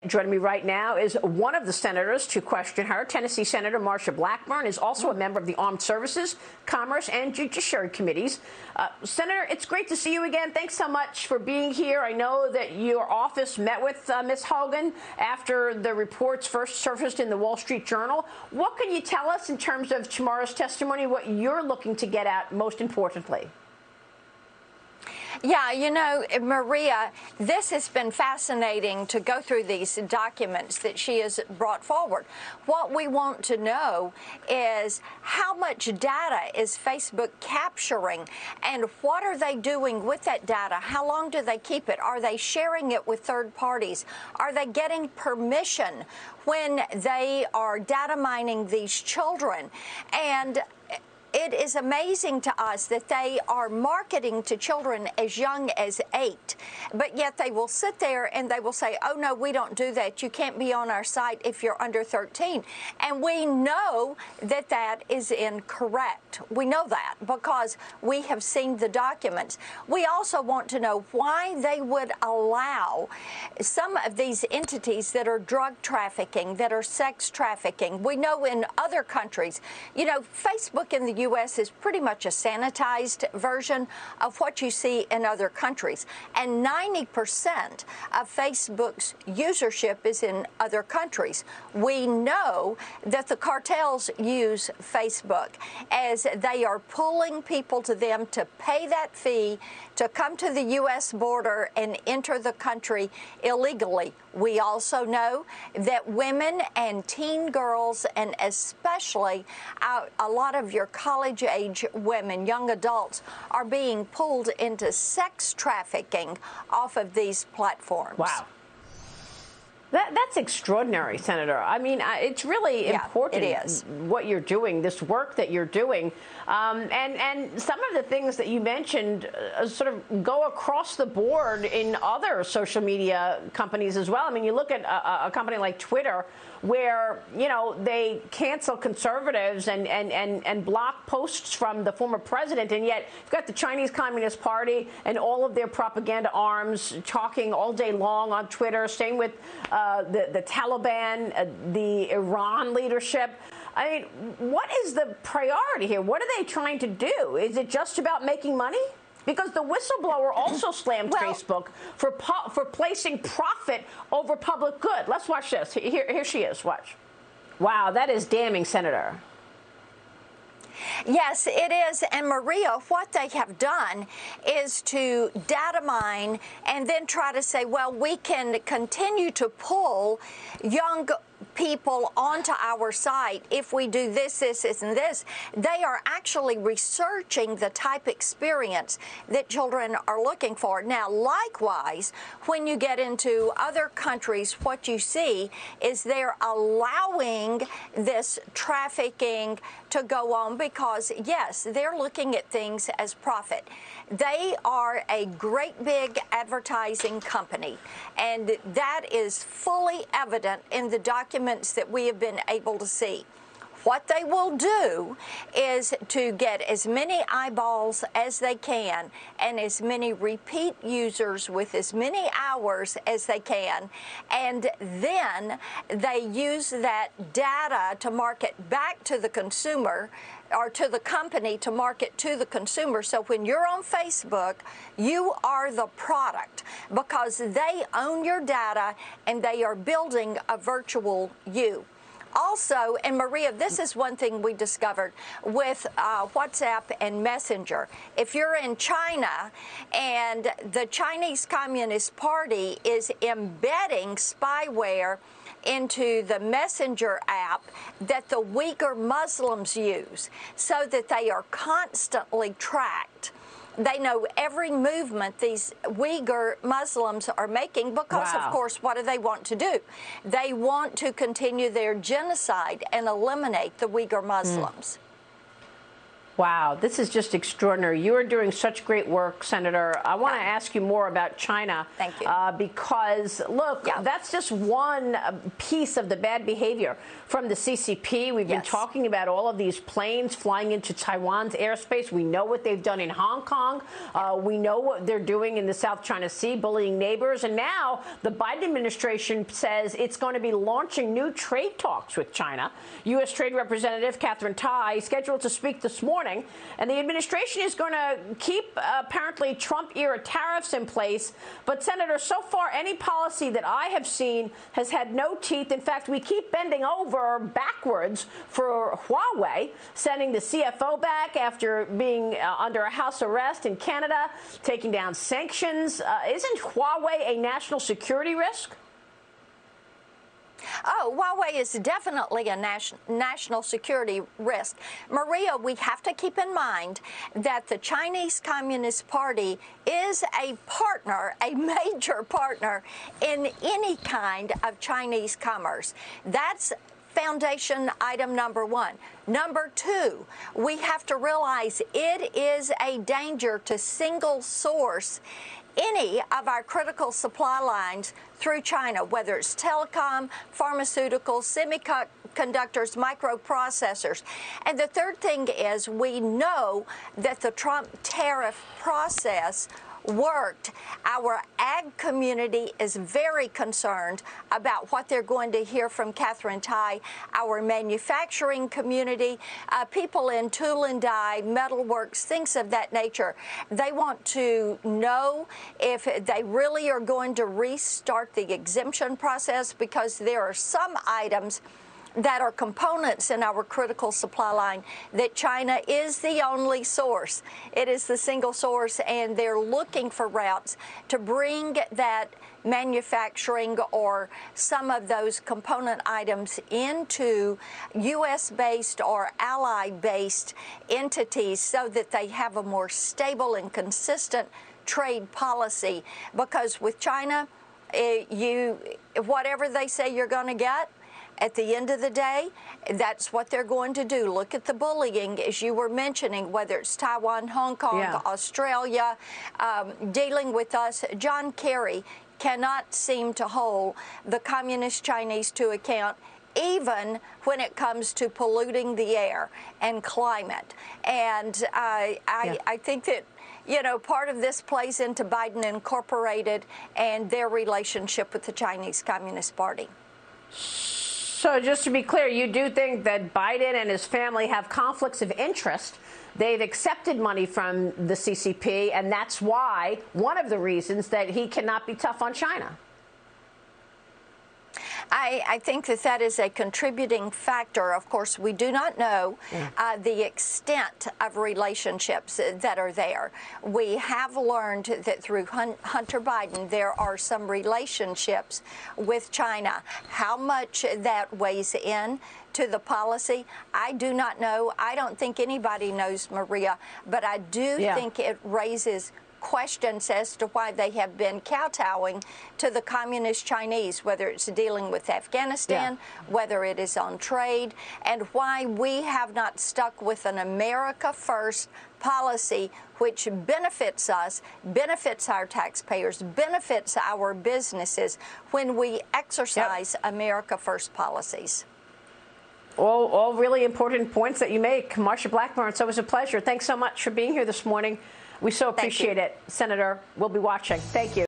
Joining me right now is one of the senators to question her. Tennessee Senator Marsha Blackburn is also a member of the Armed Services, Commerce, and Judiciary Committees. Senator, it's great to see you again. Thanks so much for being here. I know that your office met with Ms. Hogan after the reports first surfaced in the Wall Street Journal. What can you tell us in terms of tomorrow's testimony, what you're looking to get at most importantly? Yeah, you know, Maria, this has been fascinating to go through these documents that she has brought forward. What we want to know is how much data is Facebook capturing and what are they doing with that data? How long do they keep it? Are they sharing it with third parties? Are they getting permission when they are data mining these children? And it is amazing to us that they are marketing to children as young as 8, but yet they will sit there and they will say, oh, no, we don't do that. You can't be on our site if you're under 13. And we know that that is incorrect. We know that because we have seen the documents. We also want to know why they would allow some of these entities that are drug trafficking, that are sex trafficking. We know in other countries, you know, Facebook in the U.S. is pretty much a sanitized version of what you see in other countries. And 90% of Facebook's usership is in other countries. We know that the cartels use Facebook as they are pulling people to them to pay that fee to come to the U.S. border and enter the country illegally. We also know that women and teen girls, and especially a lot of your college-age women, young adults, are being pulled into sex trafficking off of these platforms. Wow. That's extraordinary, Senator. I mean, it's really important what you're doing, this work that you're doing. And some of the things that you mentioned sort of go across the board in other social media companies as well. I mean, you look at a company like Twitter, where, you know, they cancel conservatives and block posts from the former president, and yet you've got the Chinese Communist Party and all of their propaganda arms talking all day long on Twitter. Same with the Taliban, the Iran leadership. I mean, what is the priority here? What are they trying to do? Is it just about making money? Because the whistleblower also slammed Facebook for placing profit over public good. Let's watch this. Here she is. Watch. Wow, that is damning, Senator. Yes, it is. And Maria, what they have done is to data mine and then try to say, well, we can continue to pull young people onto our site if we do this, and this. They are actually researching the type experience that children are looking for. Now, likewise, when you get into other countries, what you see is they're allowing this trafficking to go on because, yes, they're looking at things as profit. They are a great big advertising company, and that is fully evident in the documents that we have been able to see. What they will do is to get as many eyeballs as they can and as many repeat users with as many hours as they can, and then they use that data to market back to the consumer or to the company to market to the consumer. So when you're on Facebook, you are the product because they own your data and they are building a virtual you. Also, and Maria, this is one thing we discovered with WhatsApp and Messenger. If you're in China and the Chinese Communist Party is embedding spyware into the Messenger app that the Uyghur Muslims use so that they are constantly tracked. They know every movement these Uyghur Muslims are making because, of course, what do they want to do? They want to continue their genocide and eliminate the Uyghur Muslims. Wow, this is just extraordinary. You are doing such great work, Senator. I want to ask you more about China. Thank you. Because, look, that's just one piece of the bad behavior from the CCP. We've been talking about all of these planes flying into Taiwan's airspace. We know what they've done in Hong Kong. We know what they're doing in the South China Sea, bullying neighbors. And now the Biden administration says it's going to be launching new trade talks with China. U.S. Trade Representative Katherine Tai scheduled to speak this morning. And the administration is going to keep, apparently, Trump-era tariffs in place. But, Senator, so far, any policy that I have seen has had no teeth. In fact, we keep bending over backwards for Huawei, sending the CFO back after being under a house arrest in Canada, taking down sanctions. Isn't Huawei a national security risk? Oh, Huawei is definitely a national security risk. Maria, we have to keep in mind that the Chinese Communist Party is a partner, a major partner in any kind of Chinese commerce. That's foundation item number one. Number two, we have to realize it is a danger to single source any of our critical supply lines through China, whether it's telecom, pharmaceuticals, semiconductors, microprocessors. And the third thing is we know that the Trump tariff process worked. Our ag community is very concerned about what they're going to hear from Katherine Tai. Our manufacturing community, people in tool and die, metalworks, things of that nature, they want to know if they really are going to restart the exemption process, because there are some items that are components in our critical supply line that China is the only source. It is the single source, and they're looking for routes to bring that manufacturing or some of those component items into U.S.-based or ally-based entities so that they have a more stable and consistent trade policy. Because with China, whatever they say you're going to get, at the end of the day, that's what they're going to do. Look at the bullying, as you were mentioning, whether it's Taiwan, Hong Kong, Australia, dealing with us. John Kerry cannot seem to hold the Communist Chinese to account, even when it comes to polluting the air and climate. And I think that, you know, part of this plays into Biden Incorporated and their relationship with the Chinese Communist Party. So just to be clear, you do think that Biden and his family have conflicts of interest. They've accepted money from the CCP, and that's why, one of the reasons, that he cannot be tough on China. I think that that is a contributing factor. Of course, we do not know the extent of relationships that are there. We have learned that through Hunter Biden, there are some relationships with China. How much that weighs in to the policy, I do not know. I don't think anybody knows, Maria, but I do think it raises questions as to why they have been kowtowing to the Communist Chinese, whether it's dealing with Afghanistan, whether it is on trade, and why we have not stuck with an America First policy which benefits us, benefits our taxpayers, benefits our businesses when we exercise America First policies. All really important points that you make. Marsha Blackburn, it's always a pleasure. Thanks so much for being here this morning. We so appreciate it, Senator. We'll be watching. Thank you.